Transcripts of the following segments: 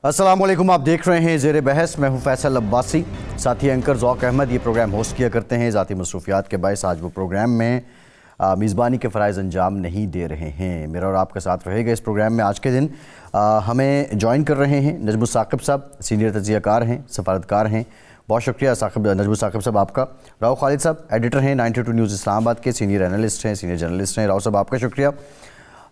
अस्सलाम वालेकुम, आप देख रहे हैं ज़ेरे बहस। मैं हूं फैसल अब्बासी, साथी एंकर ज़ौक अहमद ये प्रोग्राम होस्ट किया करते हैं। ज़ाती मसरूफियात के बायस आज वो प्रोग्राम में मेज़बानी के फ़राइज़ अंजाम नहीं दे रहे हैं। मेरा और आपका साथ रहेगा इस प्रोग्राम में। आज के दिन हमें ज्वाइन कर रहे हैं नजमुल साकिब साहब, सीनियर तज्ज़ियाकार हैं, सफारतकार हैं। बहुत शुक्रिया नजमुल साकिब साहब आपका। राव खालिद साहब एडिटर हैं 92 न्यूज़ इस्लामाबाद के, सीनियर एनालिस्ट हैं, सीनियर जर्नलिस्ट हैं। राव साहब आपका शुक्रिया।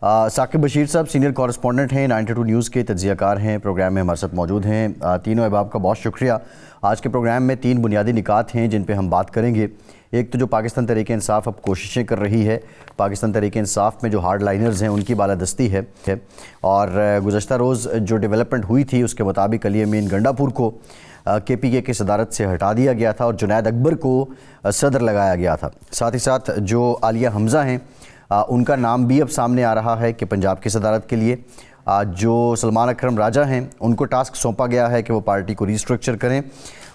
साकिब बशीर साहब सीनियर कॉरेस्पॉन्डेंट हैं, 92 न्यूज़ के तज्ज़ियाकार हैं, प्रोग्राम में हमारे साथ मौजूद हैं। तीनों अहबाब का बहुत शुक्रिया। आज के प्रोग्राम में 3 बुनियादी निकात हैं जिन पे हम बात करेंगे। एक तो जो पाकिस्तान तहरीक-ए-इंसाफ अब कोशिशें कर रही है, पाकिस्तान तहरीक-ए-इंसाफ में जो हार्ड लाइनर्स हैं उनकी बालादस्ती है। और गुज़श्ता रोज़ जो डेवलपमेंट हुई थी उसके मुताबिक अली अमीन गंडापुर को KPK की सदारत से हटा दिया गया था और जुनैद अकबर को सदर लगाया गया था। साथ ही साथ जो आलिया हमज़ा हैं उनका नाम भी अब सामने आ रहा है कि पंजाब की सदारत के लिए। जो सलमान अकरम राजा हैं उनको टास्क सौंपा गया है कि वो पार्टी को रीस्ट्रक्चर करें।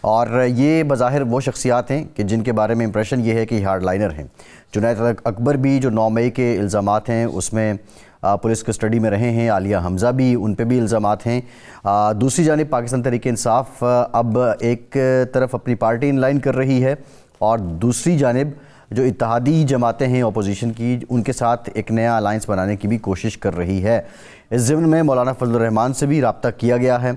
और ये बज़ाहिर वो शख्सियात हैं कि जिनके बारे में इंप्रेशन ये है कि हार्ड लाइनर हैं। जुनैद अकबर भी जो 9 मई के इल्ज़ामात हैं उसमें पुलिस कस्टडी में रहे हैं। आलिया हमज़ा भी, उन पे भी इल्ज़ामात हैं। दूसरी जानिब पाकिस्तान तहरीक-ए-इंसाफ अब एक तरफ अपनी पार्टी इनलाइन कर रही है और दूसरी जानिब जो इत्तेहादी जमातें हैं अपोजिशन की, उनके साथ एक नया अलाइंस बनाने की भी कोशिश कर रही है। इस ज़िम्न में मौलाना फजलुर रहमान से भी रब्ता किया गया है।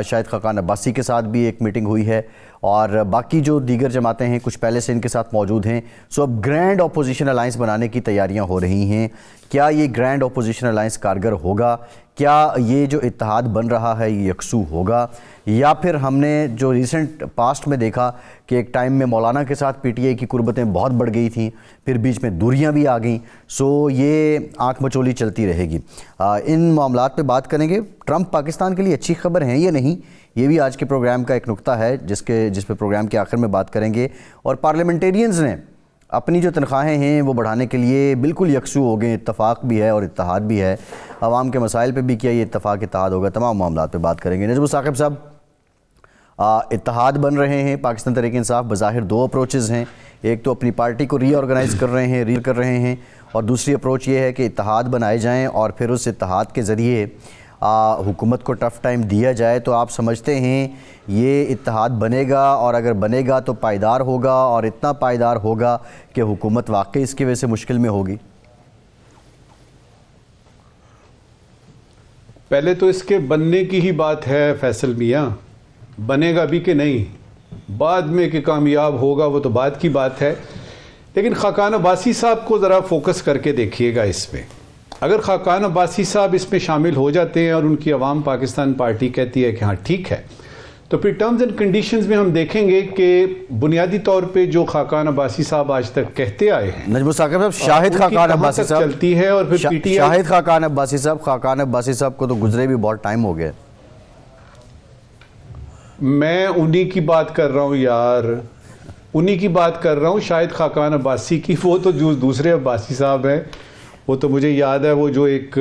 शाहिद खाकान अब्बासी के साथ भी एक मीटिंग हुई है और बाकी जो दीगर जमातें हैं कुछ पहले से इनके साथ मौजूद हैं। सो अब ग्रैंड अपोजिशन अलाइंस बनाने की तैयारियां हो रही हैं। क्या ये ग्रैंड अपोजिशन अलाइंस कारगर होगा? क्या ये जो इत्तेहाद बन रहा है ये यकसू होगा, या फिर हमने जो रिसेंट पास्ट में देखा कि एक टाइम में मौलाना के साथ PTI की कुर्बतें बहुत बढ़ गई थी, फिर बीच में दूरियां भी आ गईं। सो ये आंख मचोली चलती रहेगी। इन मामलात पे बात करेंगे। ट्रंप पाकिस्तान के लिए अच्छी खबर है या नहीं, ये भी आज के प्रोग्राम का एक नुक्ता है जिस पे प्रोग्राम के आखिर में बात करेंगे। और पार्लियामेंटेरियंस ने अपनी जो तनख्वाहें हैं वो बढ़ाने के लिए बिल्कुल यकसू हो गए। इत्तफाक भी है और इत्तेहाद भी है। आवाम के मसाइल पे भी क्या ये इत्तफाक इत्तेहाद होगा, तमाम मामलात पे बात करेंगे। नजमुल साकिब साहब, इत्तेहाद बन रहे हैं पाकिस्तान तहरीक-ए-इंसाफ, बज़ाहिर 2 अप्रोचेज़ हैं। एक तो अपनी पार्टी को रीऑर्गेनाइज़ कर रहे हैं और दूसरी अप्रोच ये है कि इत्तेहाद बनाए जाएँ और फिर उस इत्तेहाद के ज़रिए हुकूमत को टफ़ टाइम दिया जाए। तो आप समझते हैं ये इत्तेहाद बनेगा, और अगर बनेगा तो पायदार होगा और इतना पायदार होगा कि हुकूमत वाकई इसकी वजह से मुश्किल में होगी? पहले तो इसके बनने की ही बात है फैसल मियाँ, बनेगा भी कि नहीं, बाद में कि कामयाब होगा वो तो बाद की बात है। लेकिन खाकान अब्बासी साहब को ज़रा फोकस करके देखिएगा इसमें। अगर खाकान अब्बासी साहब इसमें शामिल हो जाते हैं और उनकी अवाम पाकिस्तान पार्टी कहती है कि हाँ ठीक है, तो फिर टर्म्स एंड कंडीशंस में हम देखेंगे कि बुनियादी तौर पे जो खाकान अब्बासी साहब आज तक कहते आए हैं, नजमुल साकिब साहब, शाहिद खाकान अब्बासी साहब चलती है और फिर PTI शाहिद खाकान अब्बासी साहब को तो गुजरे भी बहुत टाइम हो गया। मैं उन्हीं की बात कर रहा हूँ यार, उन्हीं की बात कर रहा हूँ, शाहिद खाकान अब्बासी की। वो तो जो दूसरे अब्बासी साहब हैं, वो तो मुझे याद है वो जो एक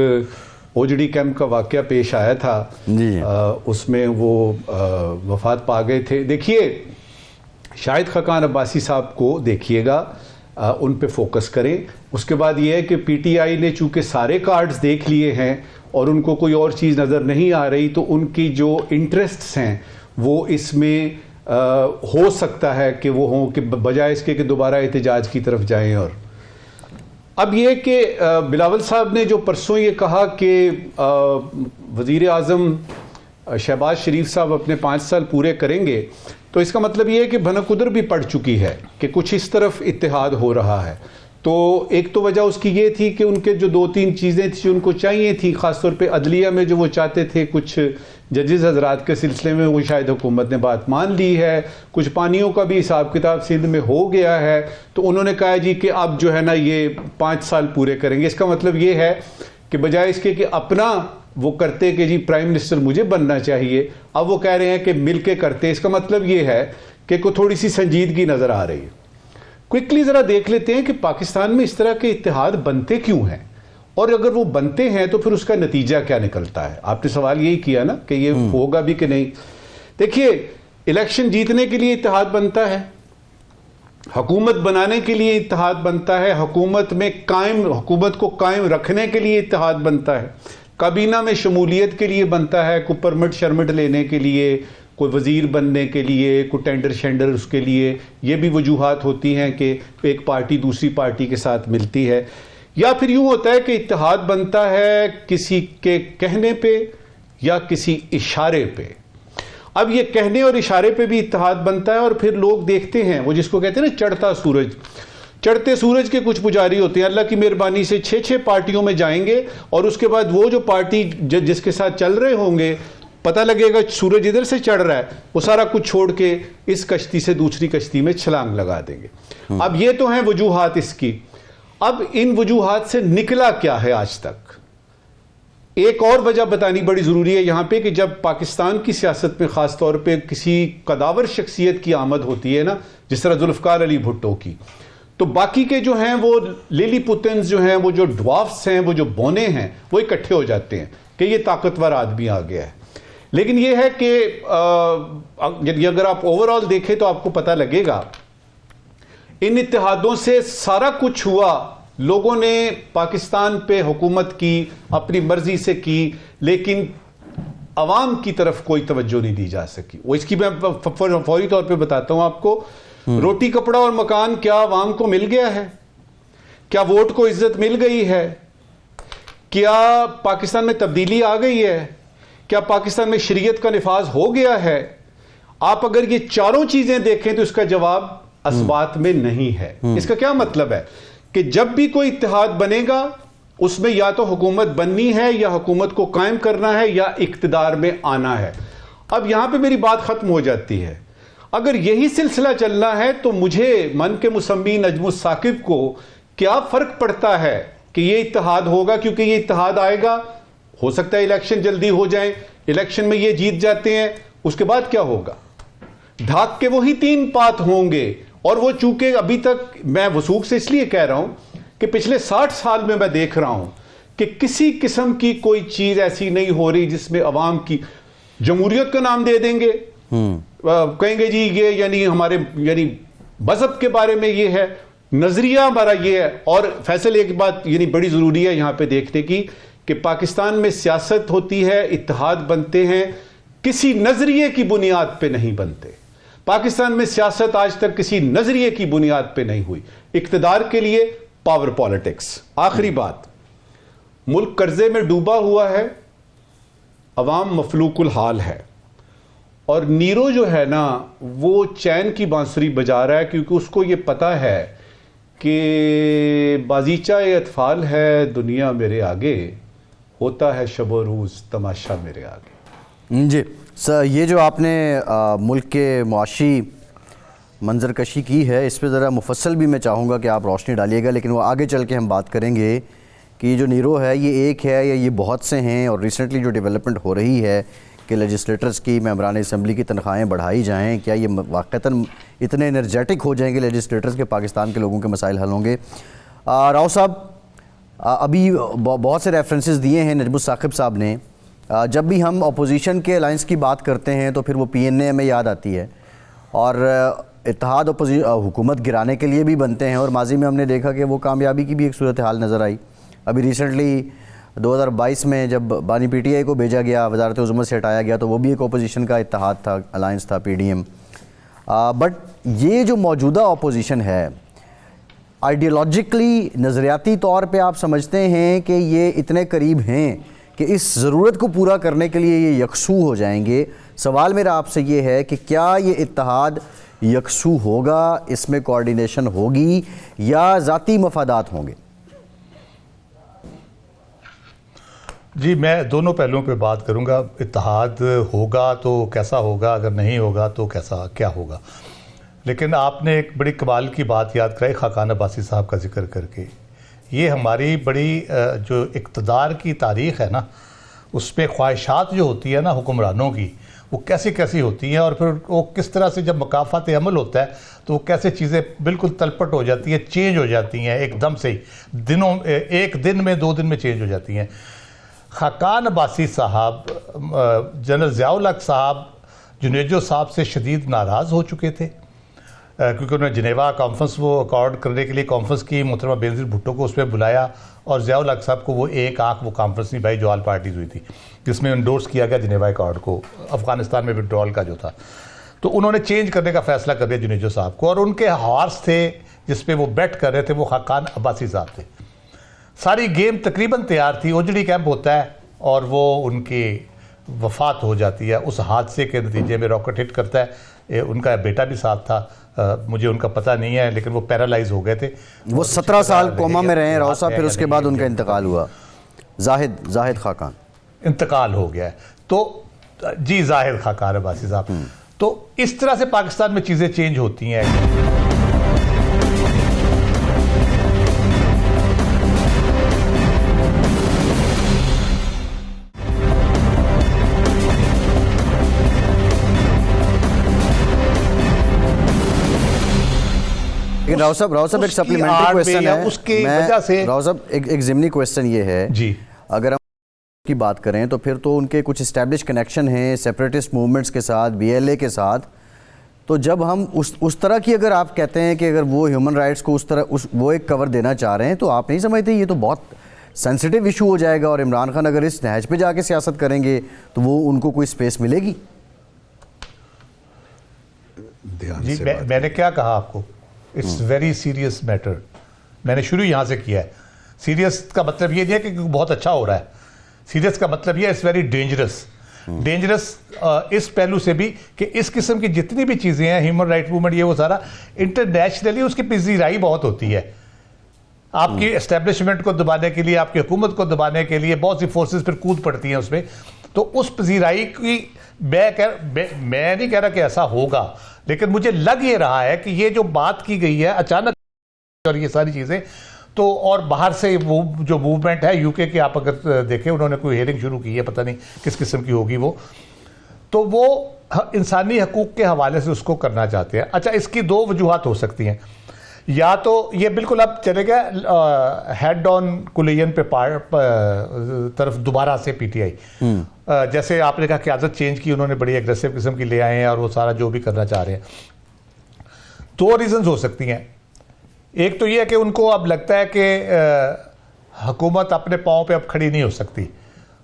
ओजड़ी कैंप का वाक़या पेश आया था जी, उसमें वो वफात पा गए थे। देखिए शाहिद खाकान अब्बासी साहब को देखिएगा, उन पे फोकस करें। उसके बाद ये है कि PTI ने चूँकि सारे कार्ड्स देख लिए हैं और उनको कोई और चीज़ नज़र नहीं आ रही, तो उनकी जो इंटरेस्ट्स हैं वो इसमें हो सकता है कि वो हों कि बजाय इसके कि दोबारा एहतजाज की तरफ जाएं। और अब ये कि बिलावल साहब ने जो परसों ये कहा कि वज़ीर आज़म शहबाज शरीफ साहब अपने 5 साल पूरे करेंगे, तो इसका मतलब ये है कि भनक उधर भी पड़ चुकी है कि कुछ इस तरफ इत्तेहाद हो रहा है। तो एक तो वजह उसकी ये थी कि उनके जो 2-3 चीज़ें थी जो उनको चाहिए थी, ख़ासतौर पे अदलिया में जो वो चाहते थे, कुछ जजेस हजरात के सिलसिले में वो शायद हुकूमत ने बात मान ली है, कुछ पानियों का भी हिसाब किताब सिंध में हो गया है, तो उन्होंने कहा जी कि अब जो है ना ये 5 साल पूरे करेंगे। इसका मतलब ये है कि बजाय इसके कि अपना वो करते कि जी प्राइम मिनिस्टर मुझे बनना चाहिए, अब वो कह रहे हैं कि मिल के करते। इसका मतलब ये है कि को थोड़ी सी संजीदगी नज़र आ रही है। क्विकली ज़रा देख लेते हैं कि पाकिस्तान में इस तरह के इत्तेहाद बनते क्यों हैं, और अगर वो बनते हैं तो फिर उसका नतीजा क्या निकलता है। आपने सवाल यही किया ना कि ये होगा भी कि नहीं। देखिए, इलेक्शन जीतने के लिए इत्तेहाद बनता है, हुकूमत बनाने के लिए इत्तेहाद बनता है, हुकूमत को कायम रखने के लिए इत्तेहाद बनता है। काबीना में शमूलियत के लिए बनता है, कोई परमिट शर्मिट लेने के लिए, कोई वज़ीर बनने के लिए, कोई टेंडर शेंडर उसके लिए, ये भी वजूहात होती हैं कि एक पार्टी दूसरी पार्टी के साथ मिलती है। या फिर यूँ होता है कि इत्तेहाद बनता है किसी के कहने पे या किसी इशारे पे। अब ये कहने और इशारे पे भी इत्तेहाद बनता है और फिर लोग देखते हैं, वो जिसको कहते हैं ना चढ़ता सूरज, चढ़ते सूरज के कुछ पुजारी होते हैं, अल्लाह की मेहरबानी से 6-6 पार्टियों में जाएंगे और उसके बाद वो जो पार्टी जिसके साथ चल रहे होंगे, पता लगेगा सूरज इधर से चढ़ रहा है, वो सारा कुछ छोड़ के इस कश्ती से दूसरी कश्ती में छलांग लगा देंगे। अब ये तो हैं वजूहात इसकी। अब इन वजूहात से निकला क्या है आज तक? एक और वजह बतानी बड़ी ज़रूरी है यहाँ पे कि जब पाकिस्तान की सियासत में ख़ास तौर पे किसी कदावर शख्सियत की आमद होती है ना, जिस तरह जुल्फ़कार अली भुट्टो की, तो बाकी के जो हैं वो लिली पुतन्स जो हैं, वो जो ड्वाफ्स हैं, वो जो बोने हैं, वो इकट्ठे हो जाते हैं कि ये ताकतवर आदमी आ गया है। लेकिन ये है कि यदि अगर आप ओवरऑल देखें तो आपको पता लगेगा इन इत्तेहादों से सारा कुछ हुआ, लोगों ने पाकिस्तान पे हुकूमत की, अपनी मर्जी से की, लेकिन अवाम की तरफ कोई तवज्जो नहीं दी जा सकी। वो इसकी मैं फौरी तौर पे बताता हूं आपको। रोटी कपड़ा और मकान क्या अवाम को मिल गया है? क्या वोट को इज्जत मिल गई है? क्या पाकिस्तान में तब्दीली आ गई है? क्या पाकिस्तान में शरीयत का निफाज हो गया है? आप अगर ये चारों चीजें देखें तो इसका जवाब असबात में नहीं है। इसका क्या मतलब है कि जब भी कोई इत्तेहाद बनेगा उसमें या तो हुकूमत बननी है या हुकूमत को कायम करना है या इक्तदार में आना है। अब यहां पे मेरी बात खत्म हो जाती है। अगर यही सिलसिला चलना है तो मुझे मन के मुसम्मी नजमुस साकिब को क्या फर्क पड़ता है कि ये इत्तेहाद होगा, क्योंकि ये इत्तेहाद आएगा, हो सकता है इलेक्शन जल्दी हो जाए, इलेक्शन में ये जीत जाते हैं, उसके बाद क्या होगा? ढाक के वही 3 पात होंगे। और वो चूंकि अभी तक मैं वसूख से इसलिए कह रहा हूं कि पिछले 60 साल में मैं देख रहा हूं कि किसी किस्म की कोई चीज ऐसी नहीं हो रही जिसमें अवाम की जमहूरियत का नाम दे देंगे, कहेंगे जी ये यानी हमारे यानी मजहब के बारे में ये है, नजरिया हमारा ये है। और फैसल एक बात यानी बड़ी जरूरी है यहां पे देखने की कि पाकिस्तान में सियासत होती है, इत्तेहाद बनते हैं, किसी नजरिए की बुनियाद पे नहीं बनते। पाकिस्तान में सियासत आज तक किसी नजरिए की बुनियाद पे नहीं हुई। इक्तदार के लिए पावर पॉलिटिक्स। आखिरी बात, मुल्क कर्जे में डूबा हुआ है, अवाम मफलूकुल हाल है, और नीरो जो है ना वो चैन की बांसुरी बजा रहा है, क्योंकि उसको ये पता है कि बाजीचा अतफाल है दुनिया मेरे आगे, होता है शबो रोज़ तमाशा मेरे आगे। जी सर, ये जो आपने मुल्क के मुआशी मंजरकशी की है, इस पर ज़रा मुफस्सल भी मैं चाहूँगा कि आप रोशनी डालिएगा, लेकिन वो आगे चल के हम बात करेंगे कि ये जो नीरो है ये एक है या ये बहुत से हैं। और रिसेंटली जो डेवलपमेंट हो रही है कि लेजिस्लेटर्स की, मेंबरान असम्बली की तनख्वाहें बढ़ाई जाएँ, क्या ये वाक़तन इतने एनर्जेटिक हो जाएंगे लेजिस्लेटर्स के, पाकिस्तान के लोगों के मसाइल हल होंगे? राव साहब, अभी बहुत से रेफरेंसेस दिए हैं नजमुस साकिब साहब ने। जब भी हम अपोजिशन के अलाइंस की बात करते हैं तो फिर वो PNA में याद आती है, और इत्तेहाद हुकूमत गिराने के लिए भी बनते हैं, और माजी में हमने देखा कि वो कामयाबी की भी एक सूरत हाल नज़र आई। अभी रिसेंटली 2022 में जब बानी PTI को भेजा गया, वजारत उज़्मा से हटाया गया, तो वो भी एक अपोजिशन का इत्तेहाद था, अलाइंस था, PDM। बट ये जो मौजूदा अपोजिशन है, आइडियोलॉजिकली नज़रियाती तौर पे आप समझते हैं कि ये इतने करीब हैं कि इस ज़रूरत को पूरा करने के लिए ये यकसू हो जाएंगे? सवाल मेरा आपसे ये है कि क्या ये इत्तेहाद यकसू होगा, इसमें कोऑर्डिनेशन होगी या ज़ाती मफादात होंगे? जी, मैं दोनों पहलुओं पे बात करूंगा। इत्तेहाद होगा तो कैसा होगा, अगर नहीं होगा तो कैसा क्या होगा। लेकिन आपने एक बड़ी कमाल की बात याद कराई खाकान अब्बासी साहब का जिक्र करके। ये हमारी बड़ी जो इक़्तिदार की तारीख़ है ना, उसमें ख्वाहिशात जो होती है ना हुक्मरानों की, वो कैसी कैसी होती हैं, और फिर वो किस तरह से जब मकाफ़ात अमल होता है तो वो कैसे चीज़ें बिल्कुल तलपट हो जाती हैं, चेंज हो जाती हैं एकदम से ही, दिनों, एक दिन में 2 दिन में चेंज हो जाती हैं। खाकान अब्बासी साहब, जनरल ज़िया उल हक़ साहब जुनेजो साहब से शदीद नाराज़ हो चुके थे। क्योंकि उन्होंने जिनेवा कॉन्फ्रेंस वो अकॉर्ड करने के लिए कॉन्फ्रेंस की, मोहतरमा बेनज़ीर भुट्टो को उसमें बुलाया और ज़ियाउल हक साहब को वो एक आंख वो कॉन्फ्रेंस निभाई जो ऑल पार्टीज हुई थी, जिसमें इंडोर्स किया गया जिनेवा अकॉर्ड को, अफगानिस्तान में विड्रॉल का जो था। तो उन्होंने चेंज करने का फैसला कर दिया जुनेजो साहब को, और उनके हॉर्स थे जिसपे वो बेट कर रहे थे वो खाकान अब्बासी साहब थे। सारी गेम तकरीबन तैयार थी, ओजड़ी कैंप होता है और वो उनकी वफात हो जाती है। उस हादसे के नतीजे में रॉकेट हिट करता है, उनका बेटा भी साथ था, मुझे उनका पता नहीं है, लेकिन वो पैरालाइज हो गए थे। वो 17 साल कोमा में रहे राव साहब, फिर उसके बाद उनका इंतकाल हुआ। जाहिद खाकान इंतकाल हो गया है, तो जी जाहिद खाकान अब्बासी साहब। तो इस तरह से पाकिस्तान में चीज़ें चेंज होती हैं। राव साहब एक सप्लीमेंट्री क्वेश्चन है उसकी वजह से। राव साहब एक ज़िमनी क्वेश्चन ये है जी, अगर हम की बात करें तो फिर तो उनके कुछ इस्टेब्लिश कनेक्शन हैं सेपरेटिस्ट मूवमेंट्स के साथ, BLA के साथ। तो जब हम उस तरह की, अगर आप कहते हैं कि अगर वो ह्यूमन राइट्स को उस तरह वो एक कवर देना चाह रहे हैं, तो आप नहीं समझते ये तो बहुत सेंसिटिव इशू हो जाएगा, और इमरान खान अगर इस नहज पे जाके सियासत करेंगे तो वो उनको कोई स्पेस मिलेगी? जी, मैंने क्या कहा आपको, इट्स वेरी सीरियस मैटर। मैंने शुरू यहाँ से किया है। सीरियस का मतलब ये नहीं है कि बहुत अच्छा हो रहा है, सीरियस का मतलब ये इट्स वेरी डेंजरस। डेंजरस इस पहलू से भी कि इस किस्म की जितनी भी चीज़ें हैं, ह्यूमन राइट मूवमेंट, ये वो सारा इंटरनेशनली उसकी पजीराई बहुत होती है। आपकी एस्टेब्लिशमेंट को दबाने के लिए, आपकी हुकूमत को दबाने के लिए बहुत सी फोर्सेस फिर कूद पड़ती हैं उसमें। तो उस पजीराई की मैं नहीं कह रहा कि ऐसा होगा, लेकिन मुझे लग ये रहा है कि ये जो बात की गई है अचानक और ये सारी चीज़ें, तो और बाहर से वो जो मूवमेंट है यूके की, आप अगर देखें उन्होंने कोई हियरिंग शुरू की है, पता नहीं किस किस्म की होगी वो, तो वो इंसानी हकूक़ के हवाले से उसको करना चाहते हैं। अच्छा, इसकी दो वजूहात हो सकती हैं। या तो ये बिल्कुल अब चले गए हेड ऑन कुलियन पे तरफ दोबारा से PTI, जैसे आपने कहा क़यादत चेंज की, उन्होंने बड़ी एग्रेसिव किस्म की ले आए हैं और वो सारा जो भी करना चाह रहे हैं। दो रीजंस हो सकती हैं। एक तो ये है कि उनको अब लगता है कि हुकूमत अपने पाँव पे अब खड़ी नहीं हो सकती,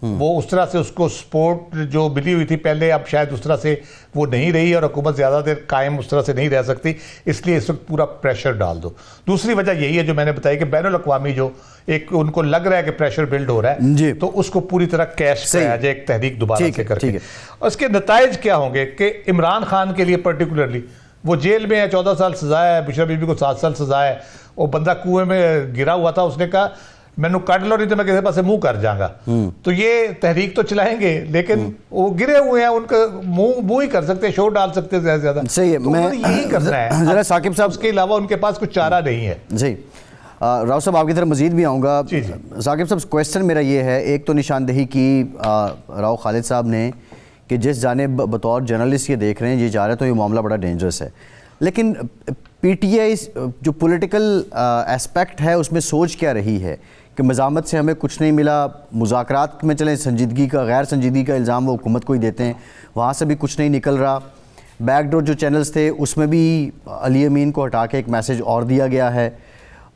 वो उस तरह से उसको सपोर्ट जो मिली हुई थी पहले, अब शायद उस तरह से वो नहीं रही और हुकूमत ज़्यादा देर कायम उस तरह से नहीं रह सकती, इसलिए इस वक्त पूरा प्रेशर डाल दो। दूसरी वजह यही है जो मैंने बताई कि बैनुल अक़वामी जो एक उनको लग रहा है कि प्रेशर बिल्ड हो रहा है, तो उसको पूरी तरह कैश कराया जाए, एक तहरीक दोबारा से करके। और इसके नताइज क्या होंगे कि इमरान खान के लिए पर्टिकुलरली, वो जेल में है, 14 साल सजा है, बुशरा बीबी को 7 साल सजा है, वो बंदा कुएं में गिरा हुआ था, उसने कहा मैनू कट लो नहीं तो मैं किसी पास मुंह कर जाऊंगा। तो ये तहरीक तो चलाएंगे, लेकिन वो गिरे हुए हैं, उनका मुंह ही कर सकते हैं, शोर डाल सकते हैं ज्यादा से ज्यादा। सही है, तो मैं यही करना है जरा साकिब साहब, उसके अलावा उनके पास कुछ चारा नहीं है। जी राव साहब आपकी तरफ मजीद भी आऊँगा। साकिब साहब, क्वेश्चन मेरा ये है, एक तो निशानदेही की राव खालिद साहब ने कि जिस जानिब बतौर जर्नलिस्ट ये देख रहे हैं ये जा रहे हैं, तो ये मामला बड़ा डेंजरस है, लेकिन PTI जो पॉलिटिकल एस्पेक्ट है उसमें सोच क्या रही है कि मज़ामत से हमें कुछ नहीं मिला, मुज़ाकरात में चलें, संजीदगी का गैर संजीदगी का इल्ज़ाम वो हुकूमत को ही देते हैं, वहाँ से भी कुछ नहीं निकल रहा। बैकडोर जो चैनल्स थे उसमें भी अली अमीन को हटा के एक मैसेज और दिया गया है।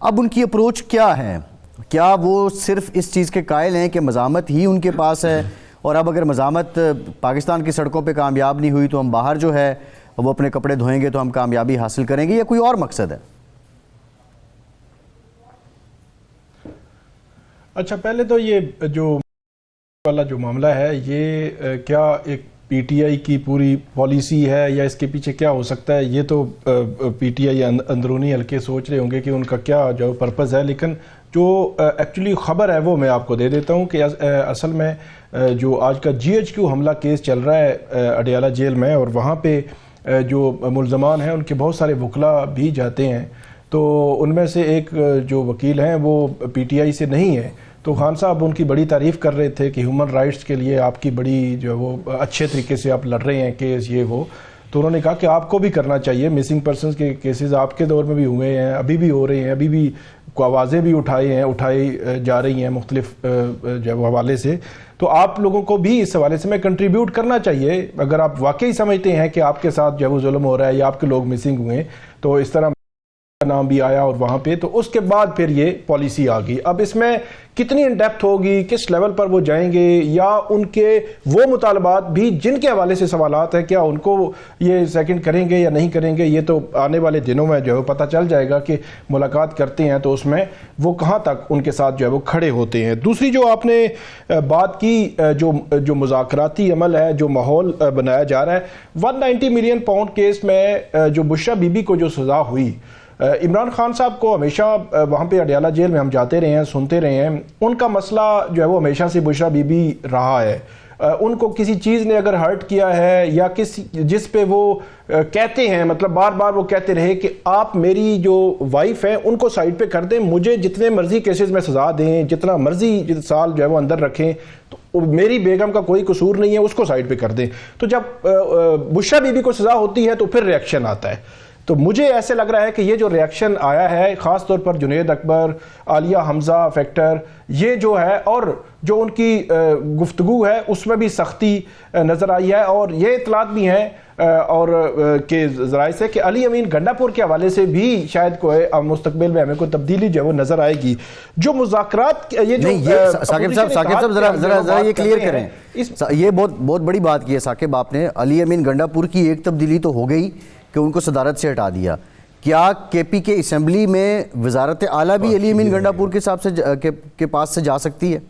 अब उनकी अप्रोच क्या है? क्या वो सिर्फ इस चीज़ के कायल हैं कि मज़ामत ही उनके पास है, और अब अगर मज़ामत पाकिस्तान की सड़कों पे कामयाब नहीं हुई तो हम बाहर जो है वो अपने कपड़े धोएंगे तो हम कामयाबी हासिल करेंगे, या कोई और मकसद है? अच्छा, पहले तो ये जो वाला जो मामला है, ये क्या एक PTI की पूरी पॉलिसी है या इसके पीछे क्या हो सकता है, ये तो PTI अंदरूनी हल्के सोच रहे होंगे कि उनका क्या जो पर्पज़ है। लेकिन जो एक्चुअली ख़बर है वो मैं आपको दे देता हूँ कि असल में जो आज का GHQ हमला केस चल रहा है अडियाला जेल में, और वहाँ पे जो मुल्ज़मान हैं उनके बहुत सारे वकला भी जाते हैं, तो उनमें से एक जो वकील हैं वो PTI से नहीं है। तो खान साहब उनकी बड़ी तारीफ़ कर रहे थे कि ह्यूमन राइट्स के लिए आपकी बड़ी जो वो अच्छे तरीके से आप लड़ रहे हैं केस, ये वो। तो उन्होंने कहा कि आपको भी करना चाहिए, मिसिंग पर्सनस के केसेस आपके दौर में भी हुए हैं, अभी भी हो रहे हैं, अभी भी को आवाज़ें भी उठाई जा रही हैं मुख्तलिफ जो हवाले से, तो आप लोगों को भी इस हवाले से में कंट्रीब्यूट करना चाहिए। अगर आप वाकई समझते हैं कि आपके साथ जो जुल्म हो रहा है या आपके लोग मिसिंग हुए, तो इस तरह नाम भी आया और वहाँ पे, तो उसके बाद फिर ये पॉलिसी आ गई। अब इसमें कितनी इन डेप्थ होगी, किस लेवल पर वो जाएंगे, या उनके वो मुतालबात भी जिनके हवाले से सवालात हैं, क्या उनको ये सेकंड करेंगे या नहीं करेंगे, ये तो आने वाले दिनों में जो है पता चल जाएगा कि मुलाकात करते हैं तो उसमें वो कहाँ तक उनके साथ जो है वो खड़े होते हैं। दूसरी जो आपने बात की, जो मुज़ाकराती अमल है, जो माहौल बनाया जा रहा है, 190 मिलियन पाउंड केस में जो बुशरा बीबी को जो सज़ा हुई, इमरान खान साहब को हमेशा वहाँ पे अडयाला जेल में हम जाते रहे हैं, सुनते रहे हैं, उनका मसला जो है वो हमेशा से बुशरा बीबी रहा है। उनको किसी चीज़ ने अगर हर्ट किया है या जिस पे वो कहते हैं, मतलब बार बार वो कहते रहे कि आप मेरी जो वाइफ है उनको साइड पे कर दें, मुझे जितने मर्जी केसेस में सज़ा दें, जितना मर्जी साल जो है वो अंदर रखें, तो मेरी बेगम का कोई कसूर नहीं है, उसको साइड पे कर दें। तो जब बुशरा बीबी को सज़ा होती है तो फिर रिएक्शन आता है। तो मुझे ऐसे लग रहा है कि ये जो रिएक्शन आया है, ख़ास तौर पर जुनैद अकबर, आलिया हमज़ा फैक्टर, ये जो है, और जो उनकी गुफ्तगू है उसमें भी सख्ती नज़र आई है। और ये इतलात भी हैं और के ज़राए से कि अली अमीन गंडापुर के हवाले से भी शायद कोई मुस्तकबिल में हमें कोई तब्दीली जो है वो नज़र आएगी। जो मुज़ाकरात, ये जो साकिब साहब ज़रा ये क्लियर करें, ये बहुत बड़ी बात की है साकिब आपने। अली अमीन गंडापुर की एक तब्दीली तो हो गई कि उनको सदारत से हटा दिया, क्या केपी के असेंबली में वजारत आला भी अली अमीन गंडापुर के हिसाब से के पास से जा सकती है?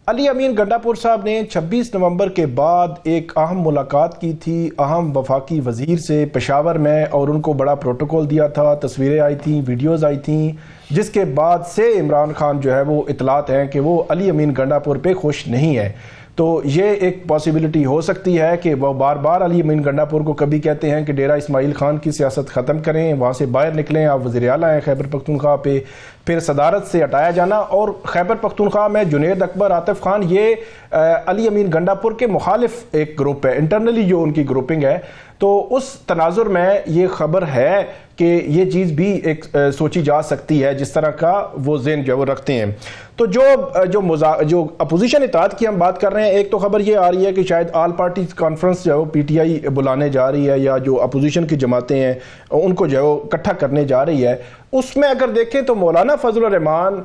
अली अमीन गंडापुर साहब ने 26 नवंबर के बाद एक अहम मुलाकात की थी अहम वफाकी वज़ीर से पेशावर में, और उनको बड़ा प्रोटोकॉल दिया था, तस्वीरें आई थी, वीडियोस आई थी, जिसके बाद से इमरान खान जो है वो इतलात हैं कि वो अली अमीन गंडापुर पे खुश नहीं है। तो ये एक पॉसिबिलिटी हो सकती है कि वह बार बार अली अमीन गंडापुर को कभी कहते हैं कि डेरा इस्माइल खान की सियासत ख़त्म करें, वहाँ से बाहर निकलें, आप वज़ीर आला हैं खैबर पख्तूनख्वा पे, फिर सदारत से हटाया जाना। और खैबर पख्तूनख्वा में जुनैद अकबर, आतिफ खान, ये अली अमीन गंडापुर के मुखालिफ एक ग्रुप है, इंटरनली जो उनकी ग्रुपिंग है। तो उस तनाजुर में ये खबर है कि ये चीज़ भी एक सोची जा सकती है, जिस तरह का वो ज़हन जो वो रखते हैं। तो जो अपोजिशन इत्तेहाद की हम बात कर रहे हैं, एक तो खबर ये आ रही है कि शायद ऑल पार्टी कॉन्फ्रेंस जो है वो पीटीआई बुलाने जा रही है, या जो अपोजिशन की जमातें हैं उनको जो है वो इकट्ठा करने जा रही है। उसमें अगर देखें तो मौलाना फजलुर रहमान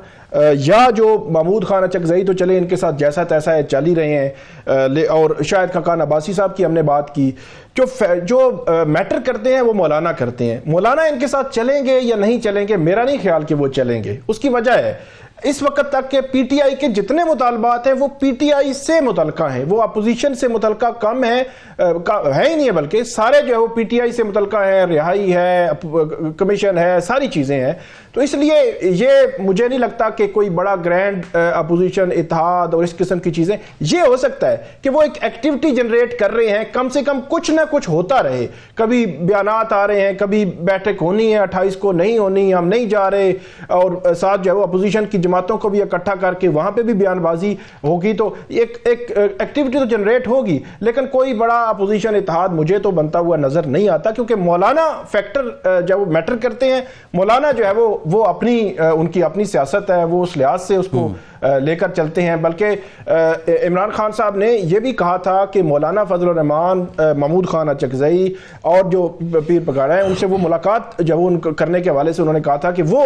या जो महमूद खान अचकज़ई तो चले इनके साथ जैसा तैसा है चल ही रहे हैं, और शायद खाकान अब्बासी साहब की हमने बात की, जो मैटर करते हैं वो मौलाना करते हैं। मौलाना इनके साथ चलेंगे या नहीं चलेंगे, मेरा नहीं ख्याल कि वो चलेंगे। उसकी वजह है इस वक्त तक के पीटीआई के जितने मुतालबात हैं वो पीटीआई से मुतलका हैं, वो अपोजिशन से मुतलका कम है ही नहीं है, बल्कि सारे जो है वो पीटीआई से मुतलका है, रिहाई है, कमीशन है, सारी चीज़ें हैं। तो इसलिए ये मुझे नहीं लगता कि कोई बड़ा ग्रैंड अपोजिशन इत्तेहाद और इस किस्म की चीज़ें, ये हो सकता है कि वो एक एक्टिविटी जनरेट कर रहे हैं, कम से कम कुछ ना कुछ होता रहे, कभी बयानात आ रहे हैं, कभी बैठक होनी है 28 को, नहीं होनी, हम नहीं जा रहे, और साथ जो है वो अपोजिशन की जमातों को भी इकट्ठा करके वहां पे भी बयानबाजी होगी, तो एक एक्टिविटी तो जनरेट होगी, लेकिन कोई बड़ा अपोजिशन इत्तेहाद मुझे तो बनता हुआ नजर नहीं आता, क्योंकि मौलाना फैक्टर जब वो मैटर करते हैं, मौलाना जो है वो अपनी उनकी अपनी सियासत है, वो उस लिहाज से उसको लेकर चलते हैं। बल्कि इमरान खान साहब ने यह भी कहा था कि मौलाना फजलुर रहमान, महमूद खान अचकज़ई और जो पीर पगाड़ा है उनसे वो मुलाकात जब उनको करने के हवाले से उन्होंने कहा था कि वो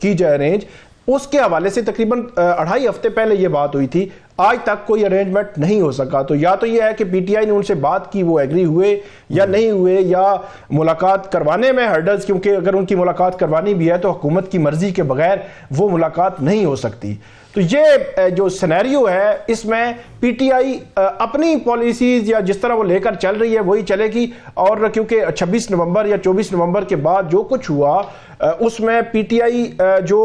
की जाए अरेंज। उसके हवाले से तकरीबन 2.5 हफ्ते पहले ये बात हुई थी, आज तक कोई अरेंजमेंट नहीं हो सका। तो या तो ये है कि पीटीआई ने उनसे बात की, वो एग्री हुए या नहीं हुए, या मुलाकात करवाने में हर्डल्स, क्योंकि अगर उनकी मुलाकात करवानी भी है तो हुकूमत की मर्जी के बगैर वो मुलाकात नहीं हो सकती। तो ये जो सिनेरियो है इसमें पीटीआई अपनी पॉलिसीज या जिस तरह वो लेकर चल रही है वही चलेगी, और क्योंकि 26 नवंबर या 24 नवंबर के बाद जो कुछ हुआ उसमें पीटीआई जो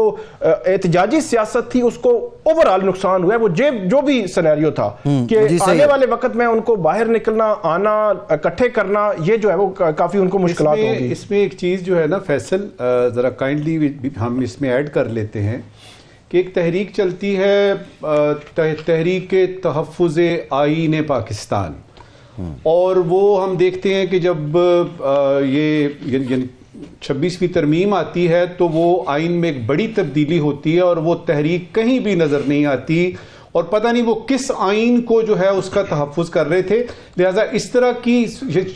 एहतजाजी सियासत थी उसको ओवरऑल नुकसान हुआ है। वो जो भी सिनेरियो था कि आने वाले वक्त में उनको बाहर निकलना, आना, इकट्ठे करना, ये जो है वो काफी उनको मुश्किलात होगी। इसमें एक चीज जो है ना फैसल, जरा काइंडली हम इसमें ऐड कर लेते हैं कि एक तहरीक चलती है, तहरीक तहफ़्फ़ुज़ आईन पाकिस्तान, और वो हम देखते हैं कि जब ये 26वीं तरमीम आती है तो वो आइन में एक बड़ी तब्दीली होती है और वो तहरीक कहीं भी नज़र नहीं आती और पता नहीं वो किस आइन को जो है उसका तहफ़्फ़ुज़ कर रहे थे। लिहाजा इस तरह की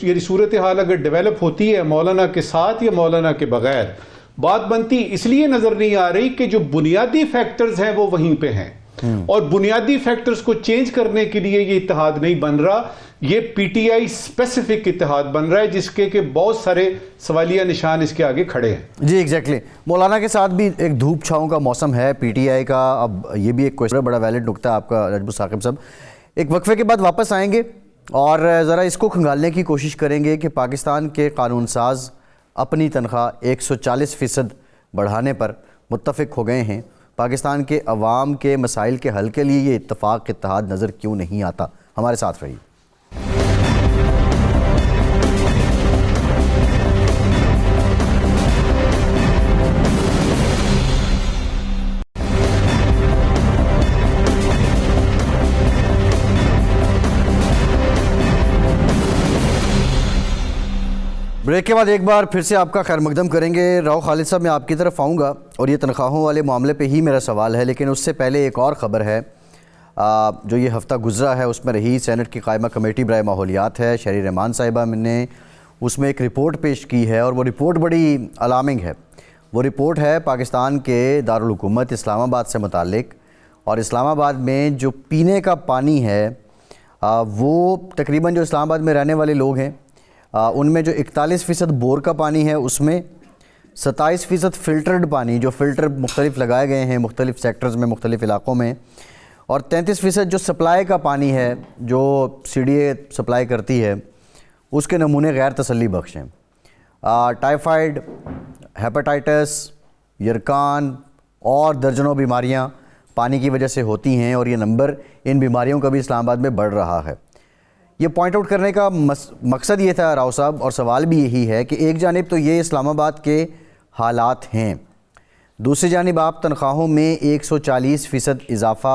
ये सूरत हाल अगर डेवलप होती है मौलाना के साथ या मौलाना के बगैर, बात बनती इसलिए नज़र नहीं आ रही कि जो बुनियादी फैक्टर्स हैं वो वहीं पे हैं और बुनियादी फैक्टर्स को चेंज करने के लिए ये इत्तेहाद नहीं बन रहा, ये पीटीआई स्पेसिफिक इत्तेहाद बन रहा है जिसके के बहुत सारे सवालिया निशान इसके आगे खड़े हैं। जी एग्जैक्टली। मौलाना के साथ भी एक धूप छाँव का मौसम है पीटीआई का। अब ये भी एक क्वेश्चन बड़ा वैलिड नुकता आपका रजबू साकिब साहब। एक वक्फे के बाद वापस आएंगे और ज़रा इसको खंगालने की कोशिश करेंगे कि पाकिस्तान के कानून साज अपनी तनख्वाह 140% बढ़ाने पर मुत्तफ़िक हो गए हैं। पाकिस्तान के अवाम के मसाइल के हल के लिए ये इत्तफ़ाक़ इत्तेहाद नज़र क्यों नहीं आता? हमारे साथ रहिए। ब्रेक के बाद एक बार फिर से आपका खैर मकदम करेंगे। राव खालिद साहब, मैं आपकी तरफ आऊँगा और ये तनख्वाहों वाले मामले पे ही मेरा सवाल है, लेकिन उससे पहले एक और ख़बर है जो ये हफ़्ता गुजरा है उसमें रही सेनेट की कायमा कमेटी बराए माहौलियात है, शहरी रहमान साहिबा ने उसमें एक रिपोर्ट पेश की है और वो रिपोर्ट बड़ी अलार्मिंग है। वो रिपोर्ट है पाकिस्तान के दारुल हुकूमत इस्लामाबाद से मुताल्लिक, और इस्लामाबाद में जो पीने का पानी है वो तकरीबन जो इस्लामाबाद में रहने वाले लोग हैं उनमें जो 41% बोर का पानी है उसमें 27% फ़िल्टर्ड पानी, जो फ़िल्टर मुख्तलिफ लगाए गए हैं मुख्तलिफ सेक्टर्स में मुख्तलिफ इलाक़ों में, और 33% जो सप्लाई का पानी है जो CDA सप्लाई करती है उसके नमूने गैर तसल्ली बख्श हैं। टाइफाइड, हेपेटाइटिस, यरकान और दर्जनों बीमारियां पानी की वजह से होती हैं और ये नंबर इन बीमारियों का भी इस्लामाबाद में बढ़ रहा है। ये पॉइंट आउट करने का मकसद ये था राव साहब, और सवाल भी यही है कि एक जानिब तो ये इस्लामाबाद के हालात हैं, दूसरी जानिब आप तनख्वाहों में 140% इजाफ़ा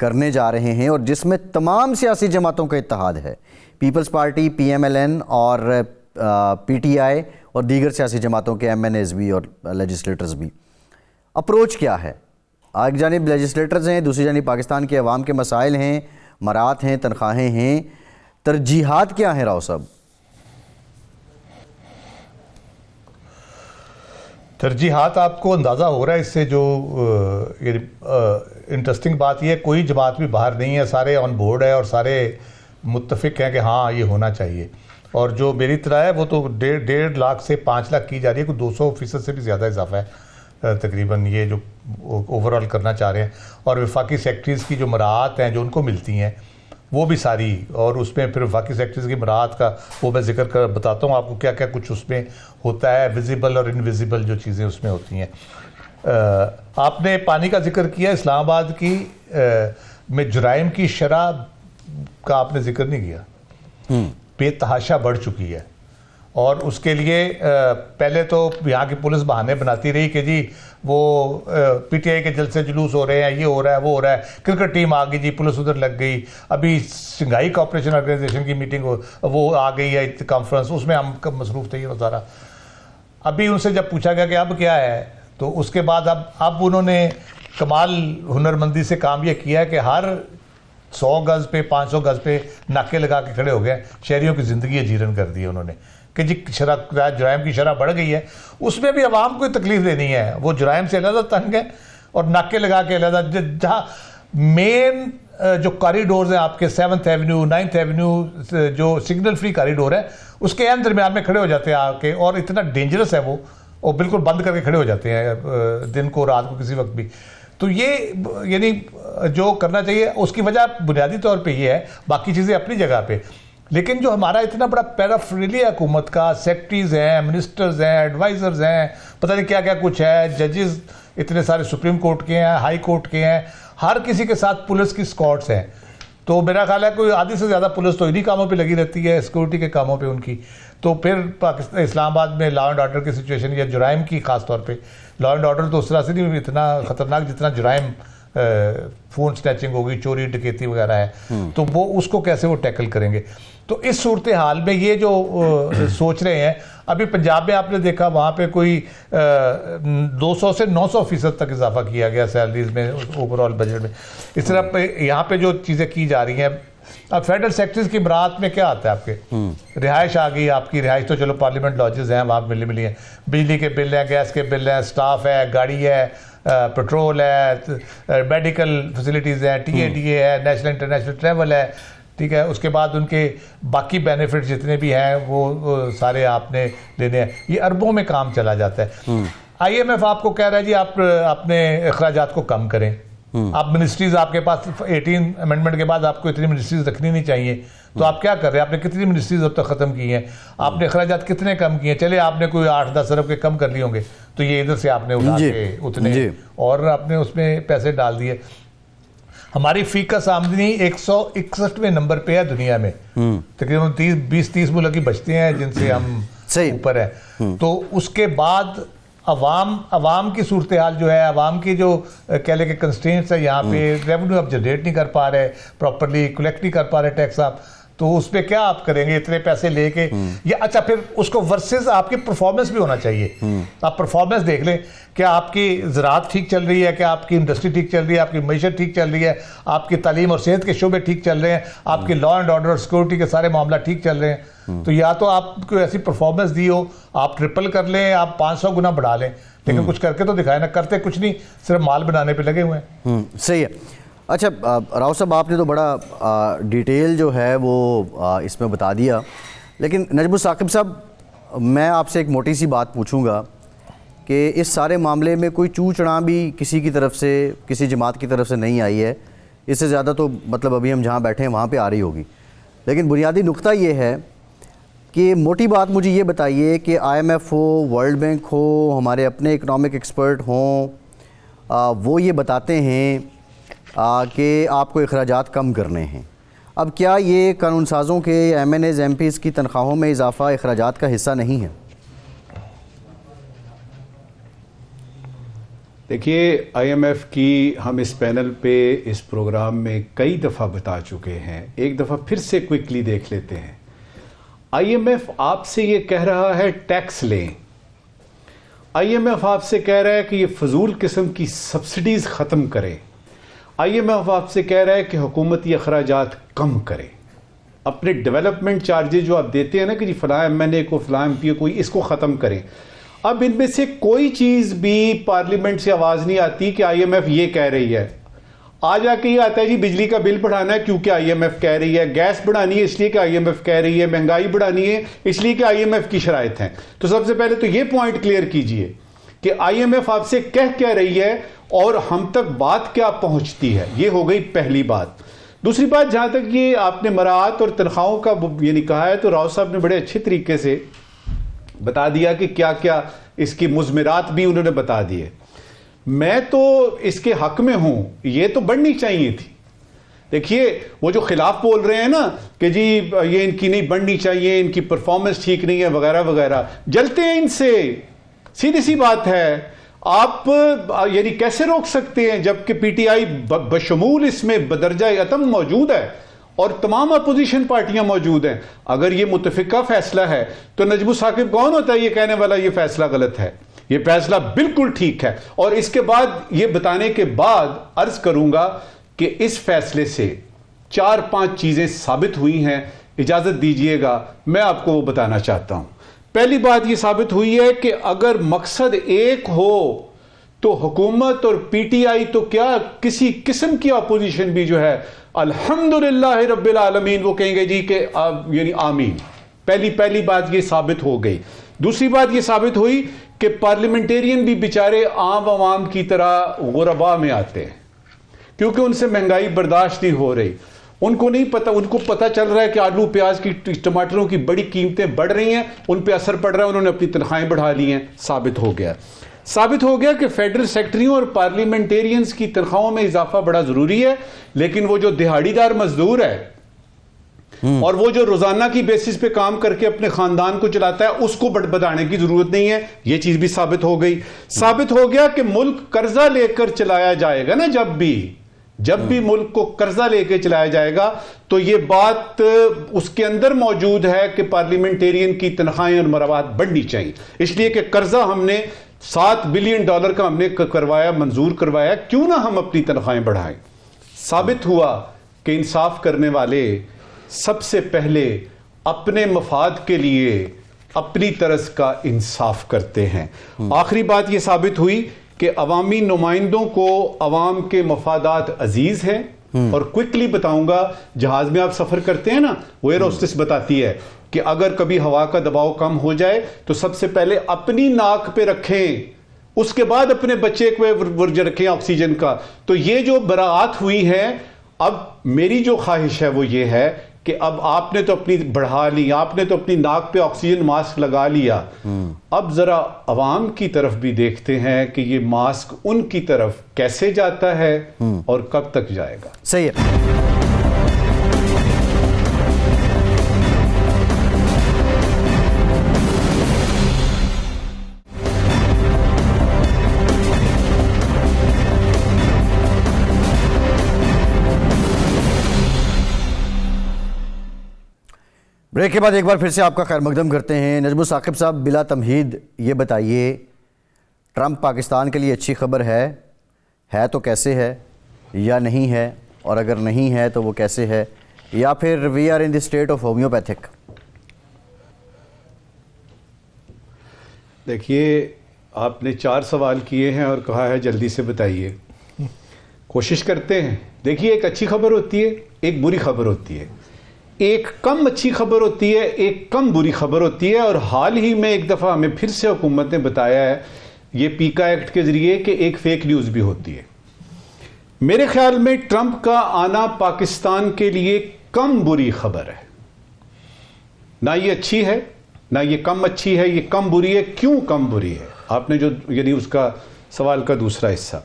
करने जा रहे हैं और जिसमें तमाम सियासी जमातों का इत्तेहाद है, पीपल्स पार्टी, PMLN और PTI और दीगर सियासी जमातों के MNAs भी और लेजिस्लेटर्स भी। अप्रोच क्या है? एक जानिब लेजिस्लेटर्स हैं, दूसरी जानिब पाकिस्तान के अवाम के मसाइल हैं, मरात हैं, तनख्वाहें हैं, तरजीहात क्या है राव साहब? तरजीहात आपको अंदाज़ा हो रहा है इससे, जो इंटरेस्टिंग बात यह है कोई जमात भी बाहर नहीं है, सारे ऑन बोर्ड है और सारे मुत्तफिक हैं कि हाँ ये होना चाहिए। और जो मेरी तरह है वो तो 1.5 लाख से 5 लाख की जा रही है, कोई 200% से भी ज़्यादा इजाफा है तकरीबन ये जो ओवरऑल करना चाह रहे हैं। और वफाकी सेक्रेटरीज़ की जो मराहत हैं जो उनको मिलती हैं वो भी सारी, और उसमें फिर वफाकी सेक्रेटरीज़ की मराहत का वो मैं जिक्र कर बताता हूँ आपको क्या क्या कुछ उसमें होता है, विजिबल और इनविजिबल जो चीज़ें उसमें होती हैं। आपने पानी का जिक्र किया, इस्लामाबाद की में जुराइम की शरह का आपने जिक्र नहीं किया, बेतहाशा बढ़ चुकी है। और उसके लिए पहले तो यहाँ की पुलिस बहाने बनाती रही कि जी वो PTI के जलसे जुलूस हो रहे हैं, ये हो रहा है, वो हो रहा है, क्रिकेट टीम आ गई जी, पुलिस उधर लग गई, अभी शंघाई कोऑपरेशन ऑर्गेनाइजेशन की मीटिंग वो आ गई है कॉन्फ्रेंस, उसमें हम कब मसरूफ़ थे ये सारा। अभी उनसे जब पूछा गया कि अब क्या है, तो उसके बाद अब उन्होंने कमाल हुनरमंदी से काम ये किया है कि हर 100 गज़ पे 500 गज़ पे नाके लगा के खड़े हो गए, शहरियों की ज़िंदगी अजीरन कर दी है उन्होंने कि जी जुराइम की शरह बढ़ गई है। उसमें भी आवाम को तकलीफ देनी है, वो जुराइम से अलग तंग है और नाके लगा के अलग, जहाँ मेन जो कॉरिडोर्स हैं आपके 7th एवेन्यू 9th एवेन्यू जो सिग्नल फ्री कॉरिडोर है उसके एंड दरमियान में खड़े हो जाते हैं आके, और इतना डेंजरस है वो बिल्कुल बंद करके खड़े हो जाते हैं दिन को रात को किसी वक्त भी। तो ये यानी जो करना चाहिए उसकी वजह बुनियादी तौर पे ये है, बाकी चीज़ें अपनी जगह पे। लेकिन जो हमारा इतना बड़ा पैराफेरली हुकूमत का सेक्रेटरीज हैं, मिनिस्टर्स हैं, एडवाइज़र्स हैं, पता नहीं क्या क्या कुछ है, जजेस इतने सारे सुप्रीम कोर्ट के हैं, हाई कोर्ट के हैं, हर किसी के साथ पुलिस की स्क्वाड्स हैं। तो मेरा ख्याल है कोई आधी से ज़्यादा पुलिस तो इन्हीं कामों पे लगी रहती है, सिक्योरिटी के कामों पे उनकी। तो फिर पाकिस्तान इस्लामाबाद में लॉ एंड ऑर्डर की सिचुएशन या जुराइम की ख़ास तौर पे, लॉ एंड ऑर्डर तो उस तरह से नहीं इतना ख़तरनाक जितना जुराइम, फ़ोन स्नैचिंग होगी, चोरी डकैती वगैरह है, तो वो उसको कैसे वो टैकल करेंगे। तो इस सूरत हाल में ये जो सोच रहे हैं अभी पंजाब में आपने देखा वहाँ पे कोई 200 से 900% तक इजाफा किया गया सैलरीज में ओवरऑल बजट में। इस तरह यहाँ पे जो चीज़ें की जा रही हैं, अब फेडरल सेक्टर्स की बरात में क्या आता है आपके, रिहाइश आ गई आपकी, रिहाइश तो चलो पार्लियामेंट लॉजेज हैं वहाँ मिली हैं, बिजली के बिल हैं, गैस के बिल हैं, स्टाफ है, गाड़ी है, पेट्रोल है, मेडिकल फैसिलिटीज़ हैं, TATA है, नेशनल इंटरनेशनल ट्रैवल है, ठीक है। उसके बाद उनके बाकी बेनिफिट जितने भी हैं वो सारे आपने लेने हैं, ये अरबों में काम चला जाता है। IMF आपको कह रहा है जी आप अपने अखराजात को कम करें, आप मिनिस्ट्रीज, आपके पास 18 अमेंडमेंट के बाद आपको इतनी मिनिस्ट्रीज रखनी नहीं चाहिए, तो आप क्या कर रहे हैं, आपने कितनी मिनिस्ट्रीज अब तक ख़त्म की हैं, आपने अखराजात कितने कम किए हैं, चले आपने कोई 8-10 अरब के कम कर लिए होंगे, तो ये इधर से आपने उठा के उतने और आपने उसमें पैसे डाल दिए। हमारी फीकस आमदनी 161वें नंबर पे है दुनिया में, तकरीबन 20-30 मुल्क की बचते हैं जिनसे हम ऊपर है। तो उसके बाद अवाम की सूरत हाल जो है, अवाम की जो कह ले के कंस्ट्रेंट्स है, यहाँ पे रेवेन्यू आप जनरेट नहीं कर पा रहे, प्रॉपरली कलेक्ट नहीं कर पा रहे टैक्स आप, तो उस पर क्या आप करेंगे इतने पैसे लेके, या अच्छा फिर उसको वर्सेस आपकी परफॉर्मेंस भी होना चाहिए। आप परफॉर्मेंस देख लें, क्या आपकी ज़राअत ठीक चल रही है, क्या आपकी इंडस्ट्री ठीक चल रही है, आपकी मईशत ठीक चल रही है, आपकी तालीम और सेहत के शोबे ठीक चल रहे हैं, आपके लॉ एंड ऑर्डर और सिक्योरिटी के सारे मामला ठीक चल रहे हैं। तो या तो आपको ऐसी परफॉर्मेंस दी हो, आप ट्रिपल कर लें, आप 500 गुना बढ़ा लें, लेकिन कुछ करके तो दिखाए ना, करते कुछ नहीं, सिर्फ माल बनाने पर लगे हुए हैं। सही है। अच्छा राव साहब, आपने तो बड़ा डिटेल जो है वो इसमें बता दिया, लेकिन नजमुल साकिब साहब, मैं आपसे एक मोटी सी बात पूछूंगा कि इस सारे मामले में कोई चू चढ़ा भी किसी की तरफ से, किसी जमात की तरफ से नहीं आई है, इससे ज़्यादा तो मतलब अभी हम जहाँ बैठे हैं वहाँ पे आ रही होगी, लेकिन बुनियादी नुक्ता ये है कि मोटी बात मुझे ये बताइए कि IMF हो, वर्ल्ड बैंक हो, हमारे अपने इकनॉमिक एक्सपर्ट हों, वो ये बताते हैं कि आपको अखराजात कम करने हैं। अब क्या ये कानून साज़ों के, MNAs MPs की तनख्वाहों में इजाफा अखराजात का हिस्सा नहीं है? देखिए, IMF की हम इस पैनल पे, इस प्रोग्राम में कई दफ़ा बता चुके हैं, एक दफ़ा फिर से क्विकली देख लेते हैं। IMF आपसे ये कह रहा है टैक्स लें, IMF आपसे कह रहा है कि ये फजूल किस्म की सब्सिडीज़ ख़त्म करें, IMF आपसे कह रहा है कि हुकूमती अखराजात कम करें, अपने डेवलपमेंट चार्जेज जो आप देते हैं ना कि जी फलां MNA को, फलां MP को, इसको ख़त्म करें। अब इनमें से कोई चीज़ भी पार्लियामेंट से आवाज़ नहीं आती कि IMF ये कह रही है। आ जाके ये आता है जी बिजली का बिल बढ़ाना है क्योंकि IMF कह रही है, गैस बढ़ानी है इसलिए कि IMF कह रही है, महंगाई बढ़ानी है इसलिए कि IMF की शराइत हैं। तो सबसे पहले तो ये पॉइंट क्लियर कीजिए कि IMF आपसे कह रही है और हम तक बात क्या पहुंचती है। ये हो गई पहली बात। दूसरी बात, जहां तक ये आपने मराहत और तनख्वाहों का ये कहा है, तो राव साहब ने बड़े अच्छे तरीके से बता दिया कि क्या क्या इसकी मुज़मिरात भी उन्होंने बता दिए। मैं तो इसके हक में हूं, ये तो बढ़नी चाहिए थी। देखिए, वो जो खिलाफ बोल रहे हैं ना कि जी ये इनकी नहीं बढ़नी चाहिए, इनकी परफॉर्मेंस ठीक नहीं है वगैरह वगैरह, जलते हैं इनसे, सीधी सी बात है। आप यानी कैसे रोक सकते हैं जबकि PTI बशमूल इसमें बदरजा अतम मौजूद है और तमाम अपोजिशन पार्टियां मौजूद हैं। अगर ये मुतफिका फैसला है तो नजमुल साकिब कौन होता है ये कहने वाला ये फैसला गलत है? ये फैसला बिल्कुल ठीक है। और इसके बाद ये बताने के बाद अर्ज करूंगा कि इस फैसले से 4-5 चीजें साबित हुई हैं। इजाजत दीजिएगा, मैं आपको वो बताना चाहता हूं। पहली बात ये साबित हुई है कि अगर मकसद एक हो तो हुकूमत और PTI तो क्या किसी किस्म की अपोजिशन भी जो है अल्हम्दुलिल्लाह रब्बिल आलमीन वो कहेंगे जी के यानी आमीन। पहली बात ये साबित हो गई। दूसरी बात ये साबित हुई कि पार्लियामेंटेरियन भी बेचारे आम आवाम की तरह गुरबा में आते हैं क्योंकि उनसे महंगाई बर्दाश्त नहीं हो रही। उनको नहीं पता, उनको पता चल रहा है कि आलू प्याज की, टमाटरों की बड़ी कीमतें बढ़ रही हैं, उन पे असर पड़ रहा है, उन्होंने अपनी तनख्वाहें बढ़ा ली हैं। साबित हो गया कि फेडरल सेक्रेटरियों और पार्लियामेंटेरियंस की तनख्वाहों में इजाफा बड़ा जरूरी है, लेकिन वो जो दिहाड़ीदार मजदूर है और वो जो रोजाना की बेसिस पे काम करके अपने खानदान को चलाता है उसको बढ़ाने की जरूरत नहीं है। ये चीज भी साबित हो गई। साबित हो गया कि मुल्क कर्जा लेकर चलाया जाएगा ना, जब भी जब भी मुल्क को कर्जा लेके चलाया जाएगा तो ये बात उसके अंदर मौजूद है कि पार्लियामेंटेरियन की तनख्वाहें और मरावात बढ़नी चाहिए, इसलिए कि कर्जा हमने $7 बिलियन का हमने करवाया, मंजूर करवाया, क्यों ना हम अपनी तनख्वाहें बढ़ाएं। साबित हुआ कि इंसाफ करने वाले सबसे पहले अपने मफाद के लिए अपनी तरस का इंसाफ करते हैं। आखिरी बात यह साबित हुई कि अवामी नुमाइंदों को अवाम के मफादात अजीज हैं। और क्विकली बताऊंगा, जहाज में आप सफर करते हैं ना, वो एयर होस्टेस बताती है कि अगर कभी हवा का दबाव कम हो जाए तो सबसे पहले अपनी नाक पे रखें, उसके बाद अपने बच्चे को रखें ऑक्सीजन का। तो ये जो बरात हुई है, अब मेरी जो ख्वाहिश है वो ये है कि अब आपने तो अपनी बढ़ा ली, आपने तो अपनी नाक पे ऑक्सीजन मास्क लगा लिया, अब जरा अवाम की तरफ भी देखते हैं कि ये मास्क उनकी तरफ कैसे जाता है और कब तक जाएगा। सही है। ब्रेक के बाद एक बार फिर से आपका खैर मकदम करते हैं। नजमुल साकिब साहब, बिला तमहीद ये बताइए, ट्रंप पाकिस्तान के लिए अच्छी खबर है तो कैसे है, या नहीं है, और अगर नहीं है तो वो कैसे है, या फिर we are in the state of homeopathic? देखिए, आपने 4 सवाल किए हैं और कहा है जल्दी से बताइए। कोशिश करते हैं। देखिए, एक अच्छी खबर होती है, एक बुरी खबर होती है, एक कम अच्छी खबर होती है, एक कम बुरी खबर होती है। और हाल ही में एक दफ़ा हमें फिर से हुकूमत ने बताया है ये पीका एक्ट के ज़रिए कि एक फेक न्यूज़ भी होती है। मेरे ख्याल में ट्रंप का आना पाकिस्तान के लिए कम बुरी खबर है। ना ये अच्छी है, ना ये कम अच्छी है, ये कम बुरी है। क्यों कम बुरी है? आपने जो यानी उसका सवाल का दूसरा हिस्सा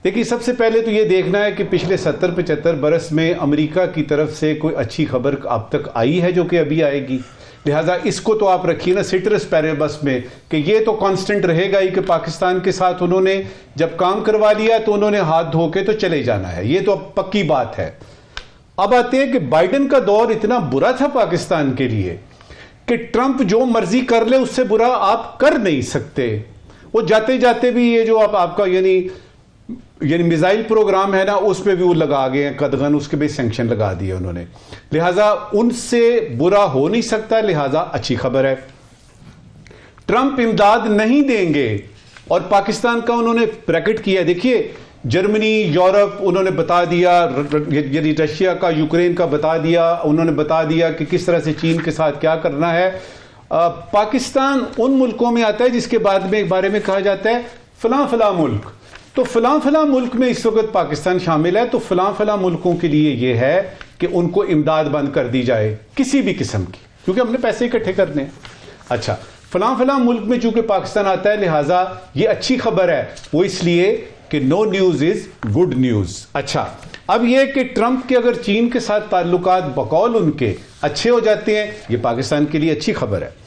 देखिए, सबसे पहले तो ये देखना है कि पिछले 70-75 बरस में अमेरिका की तरफ से कोई अच्छी खबर अब तक आई है जो कि अभी आएगी। लिहाजा इसको तो आप रखिए ना सिट्रस पैरेबस में कि ये तो कांस्टेंट रहेगा ही कि पाकिस्तान के साथ उन्होंने जब काम करवा लिया तो उन्होंने हाथ धो के तो चले जाना है, ये तो अब पक्की बात है। अब आते हैं कि बाइडेन का दौर इतना बुरा था पाकिस्तान के लिए कि ट्रंप जो मर्जी कर ले उससे बुरा आप कर नहीं सकते। वो जाते जाते भी ये जो आपका यानी मिसाइल प्रोग्राम है ना, उस पे भी वो लगा गए हैं कदगन, उसके भी सैंक्शन लगा दिए उन्होंने। लिहाजा उनसे बुरा हो नहीं सकता, लिहाजा अच्छी खबर है। ट्रंप इमदाद नहीं देंगे और पाकिस्तान का उन्होंने ब्रैकेट किया। देखिए, जर्मनी, यूरोप, उन्होंने बता दिया, यानी रशिया का, यूक्रेन का बता दिया, उन्होंने बता दिया कि किस तरह से चीन के साथ क्या करना है। पाकिस्तान उन मुल्कों में आता है जिसके बारे में कहा जाता है फलां फलां मुल्क। तो फलां फलां मुल्क में इस वक्त पाकिस्तान शामिल है। तो फलां फलां मुल्कों के लिए यह है कि उनको इमदाद बंद कर दी जाए किसी भी किस्म की, क्योंकि हमने पैसे इकट्ठे करने हैं। अच्छा, फलां फलां मुल्क में चूंकि पाकिस्तान आता है, लिहाजा ये अच्छी खबर है। वो इसलिए कि no news is good news. अच्छा, अब यह कि ट्रंप के अगर चीन के साथ ताल्लुकात बकौल उनके अच्छे हो जाते हैं, ये पाकिस्तान के लिए अच्छी खबर है।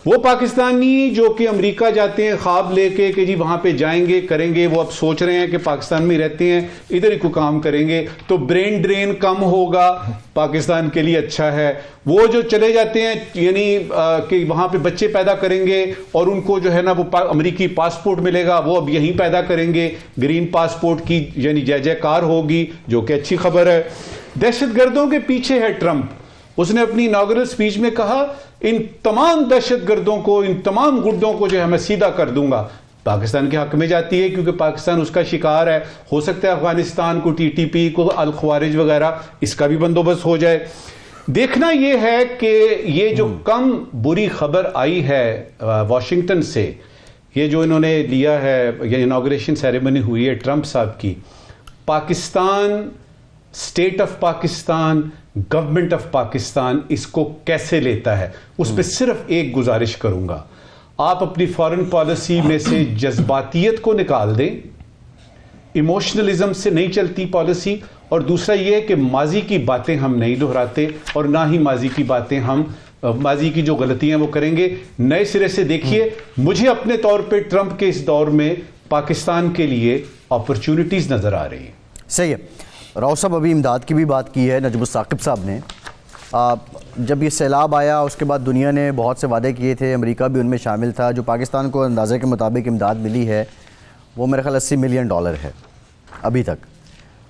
वो पाकिस्तानी जो कि अमेरिका जाते हैं ख्वाब लेके कि जी वहां पे जाएंगे करेंगे, वो अब सोच रहे हैं कि पाकिस्तान में रहते हैं, इधर ही को काम करेंगे तो ब्रेन ड्रेन कम होगा, पाकिस्तान के लिए अच्छा है। वो जो चले जाते हैं यानी कि वहां पे बच्चे पैदा करेंगे और उनको जो है ना वो अमेरिकी पासपोर्ट मिलेगा, वो अब यहीं पैदा करेंगे, ग्रीन पासपोर्ट की यानी जय जयकार होगी, जो कि अच्छी खबर है। दहशतगर्दों के पीछे है ट्रंप। उसने अपनी इनॉग्रेल स्पीच में कहा इन तमाम दहशतगर्दों को, इन तमाम गुर्दों को जो है मैं सीधा कर दूंगा। पाकिस्तान के हक में जाती है क्योंकि पाकिस्तान उसका शिकार है। हो सकता है अफगानिस्तान को, टीटीपी को, अल ख्वारिज वगैरह, इसका भी बंदोबस्त हो जाए। देखना यह है कि ये जो कम बुरी खबर आई है वाशिंगटन से, ये जो इन्होंने लिया है, ये इनॉग्रेशन सेरेमनी हुई है ट्रंप साहब की, Pakistan, state of Pakistan, government of Pakistan इसको कैसे लेता है, उस पर सिर्फ एक गुजारिश करूंगा। आप अपनी फॉरेन पॉलिसी में से जज्बातियत को निकाल दें, इमोशनलिज्म से नहीं चलती पॉलिसी। और दूसरा यह कि माजी की बातें हम नहीं दोहराते और ना ही माजी की बातें हम माजी की जो गलतियां वो करेंगे। नए सिरे से देखिए, मुझे अपने तौर पे ट्रंप के इस दौर में पाकिस्तान के लिए अपॉर्चुनिटीज नजर आ रही है। सही है। राव साहब अभी इमदाद की भी बात की है नजमुल साकिब साहब ने। जब ये सैलाब आया उसके बाद दुनिया ने बहुत से वादे किए थे, अमेरिका भी उनमें शामिल था। जो पाकिस्तान को अंदाजे के मुताबिक इमदाद मिली है वो मेरे ख्याल $80 मिलियन है अभी तक।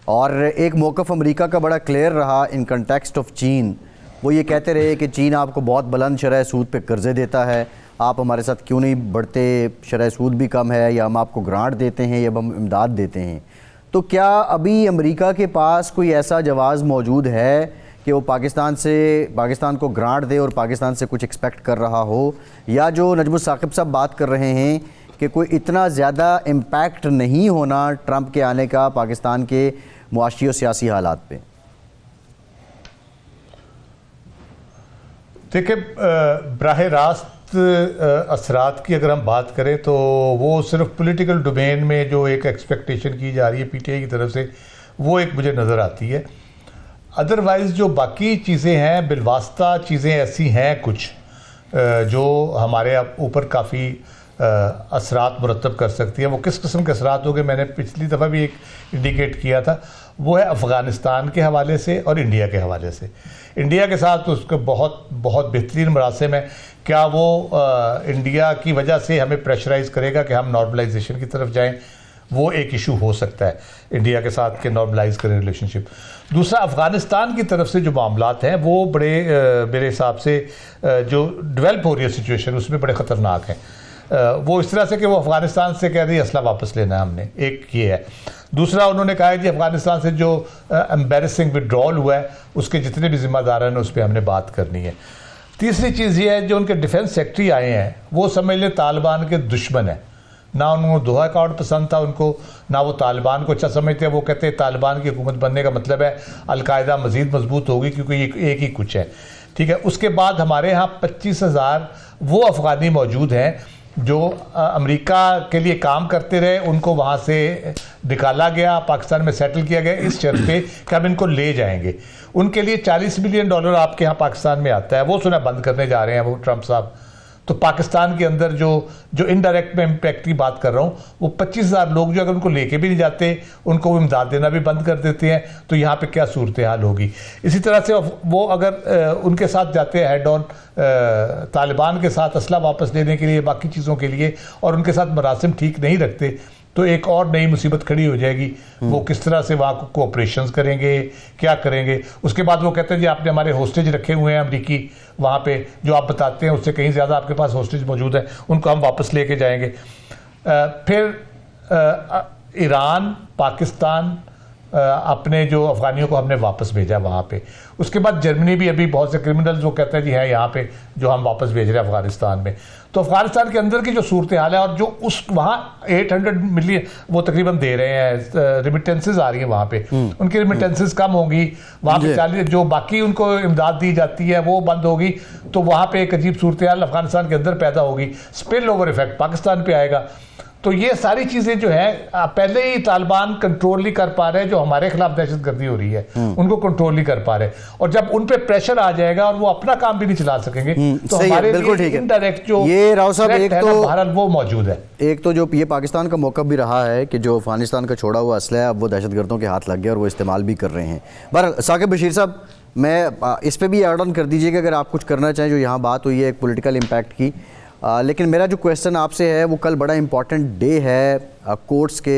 और एक मौक़िफ़ अमेरिका का बड़ा क्लियर रहा इन कंटेक्स्ट ऑफ चीन। वो ये कहते रहे कि चीन आपको बहुत बुलंद शरह सूद पे कर्ज़े देता है, आप हमारे साथ क्यों नहीं बढ़ते, शरह सूद भी कम है, या हम आपको ग्रांट देते हैं या हम इमदाद देते हैं। तो क्या अभी अमेरिका के पास कोई ऐसा जवाज़ मौजूद है कि वो पाकिस्तान को ग्रांट दे और पाकिस्तान से कुछ एक्सपेक्ट कर रहा हो, या जो नजमुल साकिब साहब बात कर रहे हैं कि कोई इतना ज़्यादा इम्पैक्ट नहीं होना ट्रंप के आने का पाकिस्तान के मुआशी और सियासी हालात पे? देखिए, बराह रास्त असरात की अगर हम बात करें तो वो सिर्फ पॉलिटिकल डोमेन में जो एक एक्सपेक्टेशन की जा रही है पीटीआई की तरफ से, वो एक मुझे नज़र आती है। अदरवाइज़ जो बाकी चीज़ें हैं, बिलवास्ता चीज़ें ऐसी हैं कुछ जो हमारे ऊपर काफ़ी असरात मुरतब कर सकती हैं। वो किस किस्म के असरात होंगे, मैंने पिछली दफ़ा भी एक इंडिकेट किया था, वो है अफ़गानिस्तान के हवाले से और इंडिया के हवाले से। इंडिया के साथ उसके बहुत बहुत बेहतरीन मरासिम है। क्या वो इंडिया की वजह से हमें प्रेशराइज़ करेगा कि हम नॉर्मलाइजेशन की तरफ जाएं? वो एक इशू हो सकता है इंडिया के साथ के नॉर्मलाइज करें रिलेशनशिप। दूसरा, अफ़गानिस्तान की तरफ से जो मामलात हैं वो बड़े मेरे हिसाब से जो डेवलप हो रही है सिचुएशन, उसमें बड़े ख़तरनाक हैं। वो इस तरह से कि वो अफ़गानिस्तान से कह रही है असला वापस लेना है हमने, एक ये है। दूसरा, उन्होंने कहा है कि अफ़गानिस्तान से जो एम्बेरसिंग विड्रॉल हुआ है उसके जितने भी ज़िम्मेदार हैं उस पर हमने बात करनी है। तीसरी चीज़ ये है, जो उनके डिफेंस सेक्रेटरी आए हैं वो समझ लें तालिबान के दुश्मन है। ना उनको दोहा अकॉर्ड पसंद था उनको, ना वो तालिबान को अच्छा समझते हैं। वो कहते हैं तालिबान की हुकूमत बनने का मतलब है अलकायदा मज़ीद मजबूत होगी, क्योंकि ये एक ही कुछ है, ठीक है। उसके बाद हमारे यहाँ 25,000 वो अफ़गानी मौजूद हैं जो अमेरिका के लिए काम करते रहे, उनको वहाँ से निकाला गया, पाकिस्तान में सेटल किया गया इस शर्त पे कि हम इनको ले जाएंगे। उनके लिए $40 मिलियन आपके यहाँ पाकिस्तान में आता है, वो सुना बंद करने जा रहे हैं वो ट्रंप साहब। तो पाकिस्तान के अंदर जो इनडायरेक्ट में इम्पैक्ट की बात कर रहा हूँ, वो 25,000 लोग जो अगर उनको लेके भी नहीं जाते, उनको वो इमदाद देना भी बंद कर देते हैं, तो यहाँ पे क्या सूरत हाल होगी। इसी तरह से वो अगर उनके साथ जाते हैं हेड ऑन तालिबान के साथ असला वापस लेने के लिए, बाकी चीज़ों के लिए, और उनके साथ मरासिम ठीक नहीं रखते, तो एक और नई मुसीबत खड़ी हो जाएगी। वो किस तरह से वहाँ को कोऑपरेशंस करेंगे, क्या करेंगे। उसके बाद वो कहते हैं जी आपने हमारे होस्टेज रखे हुए हैं अमरीकी वहाँ पे, जो आप बताते हैं उससे कहीं ज़्यादा आपके पास होस्टेज मौजूद है, उनको हम वापस लेके जाएंगे। फिर ईरान, पाकिस्तान, अपने जो अफ़गानियों को हमने वापस भेजा वहाँ पे। उसके बाद जर्मनी भी अभी बहुत से क्रिमिनल्स वो कहते हैं जी हैं यहाँ पे जो हम वापस भेज रहे हैं अफ़गानिस्तान में। तो अफ़गानिस्तान के अंदर की जो सूरत हाल है, और जो उस वहाँ 800 मिलियन वो तकरीबन दे रहे हैं रिमिटेंसेज आ रही है वहाँ पे, उनकी रिमिटेंसेज कम होंगी, वहाँ पे 40 जो बाकी उनको इमदाद दी जाती है वो बंद होगी, तो वहाँ पे एक अजीब सूरत हाल अफ़गानिस्तान के अंदर पैदा होगी। स्पिल ओवर इफेक्ट पाकिस्तान पे आएगा। तो ये सारी चीज़ें जो है पहले ही तालिबान कंट्रोल नहीं कर पा रहे, जो हमारे खिलाफ दहशतगर्दी हो रही है उनको कंट्रोल नहीं कर पा रहे, और जब उन पे प्रेशर आ जाएगा और वो अपना काम भी नहीं चला सकेंगे, तो हमारे लिए इनडायरेक्ट जो ये राव साहब एक तो भारत वो मौजूद है। एक तो जो ये पाकिस्तान का मौका भी रहा है कि जो अफगानिस्तान का छोड़ा हुआ असला है अब वो दहशतगर्दों के हाथ लग गया और वो इस्तेमाल भी कर रहे हैं। बहरहाल साकिब बशीर साहब, मैं इस पर भी ऐड ऑन कर दीजिएगा अगर आप कुछ करना चाहें। जो यहाँ बात हुई है एक पॉलिटिकल इम्पैक्ट की, लेकिन मेरा जो क्वेश्चन आपसे है वो कल बड़ा इम्पॉर्टेंट डे है कोर्ट्स के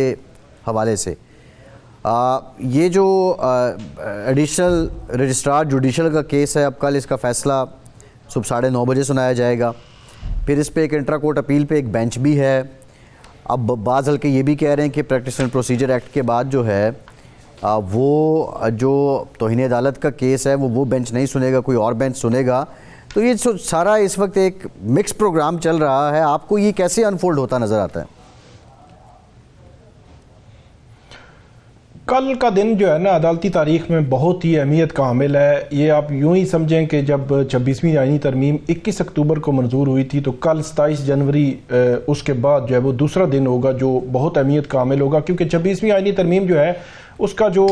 हवाले से। ये जो एडिशनल रजिस्ट्रार जुडिशल का केस है, अब कल इसका फ़ैसला सुबह 9:30 बजे सुनाया जाएगा। फिर इस पे एक इंट्रा कोर्ट अपील पे एक बेंच भी है। अब बाज़ हल्के ये भी कह रहे हैं कि प्रैक्टिस एंड प्रोसीजर एक्ट के बाद जो है वो जो तौहीन अदालत का केस है वो बेंच नहीं सुनेगा, कोई और बेंच सुनेगा। तो ये सारा इस वक्त एक मिक्स प्रोग्राम चल रहा है, आपको ये कैसे अनफोल्ड होता नज़र आता है? कल का दिन जो है ना अदालती तारीख में बहुत ही अहमियत का हामिल है। ये आप यूं ही समझें कि जब 26वीं आईनी तरमीम 21 अक्टूबर को मंजूर हुई थी, तो कल 27 जनवरी उसके बाद जो है वो दूसरा दिन होगा जो बहुत अहमियत का हामिल होगा, क्योंकि 26वीं आईनी तरमीम जो है उसका जो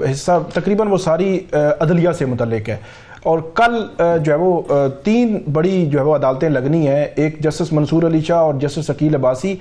हिस्सा तकरीबन वो सारी अदलिया से मुतल्लिक है। और कल जो है वो 3 बड़ी जो है वो अदालतें लगनी हैं। एक जस्टिस मंसूर अली शाह और जस्टिस अकील अब्बासी,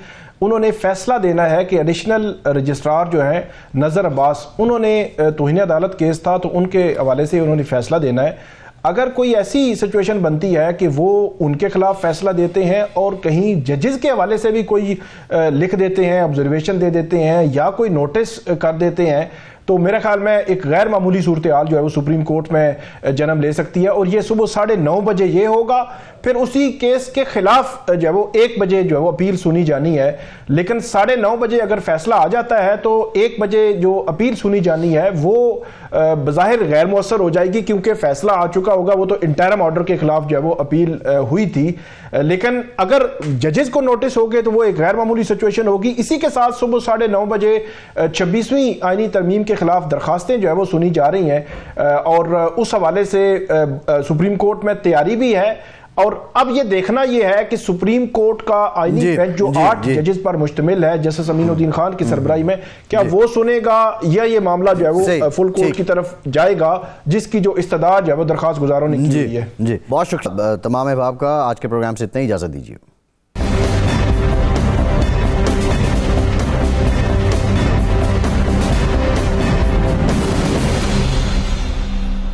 उन्होंने फैसला देना है कि एडिशनल रजिस्ट्रार जो है नज़र अब्बास, उन्होंने तौहीन अदालत केस था तो उनके हवाले से उन्होंने फैसला देना है। अगर कोई ऐसी सिचुएशन बनती है कि वो उनके खिलाफ फैसला देते हैं और कहीं जजेस के हवाले से भी कोई लिख देते हैं, ऑब्जर्वेशन दे देते हैं या कोई नोटिस कर देते हैं, तो मेरे ख्याल में एक गैर मामूली सूरत हाल जो है वो सुप्रीम कोर्ट में जन्म ले सकती है। और ये सुबह 9:30 बजे ये होगा, फिर उसी केस के खिलाफ जो है वो 1 बजे जो है वो अपील सुनी जानी है। लेकिन 9:30 बजे अगर फैसला आ जाता है तो 1 बजे जो अपील सुनी जानी है वो बज़ाहिर गैर मौसर हो जाएगी, क्योंकि फैसला आ चुका होगा। वो तो इंटरम ऑर्डर के खिलाफ जो है वो अपील हुई थी। लेकिन अगर जजेस को नोटिस हो गए तो वो एक गैर मामूली सिचुएशन होगी। इसी के साथ सुबह 9:30 बजे 26वीं आईनी तरमीम के खिलाफ दरखास्तें जो है वो सुनी जा रही हैं और उस हवाले से सुप्रीम कोर्ट में तैयारी भी है। और अब ये देखना ये है कि सुप्रीम कोर्ट का आईनी बेंच जो 8 जजेस पर मुश्तमिल है जस्टिस अमीनुद्दीन खान की सरबराही में, क्या वो सुनेगा या ये मामला जो है वो फुल कोर्ट की तरफ जाएगा, जिसकी जो इस्तदाद जो है वो दरखास्त गुजारों ने की हुई है। जी बहुत शुक्रिया तमाम अहबाब का। आज के प्रोग्राम से इतना ही, इजाज़त दीजिए।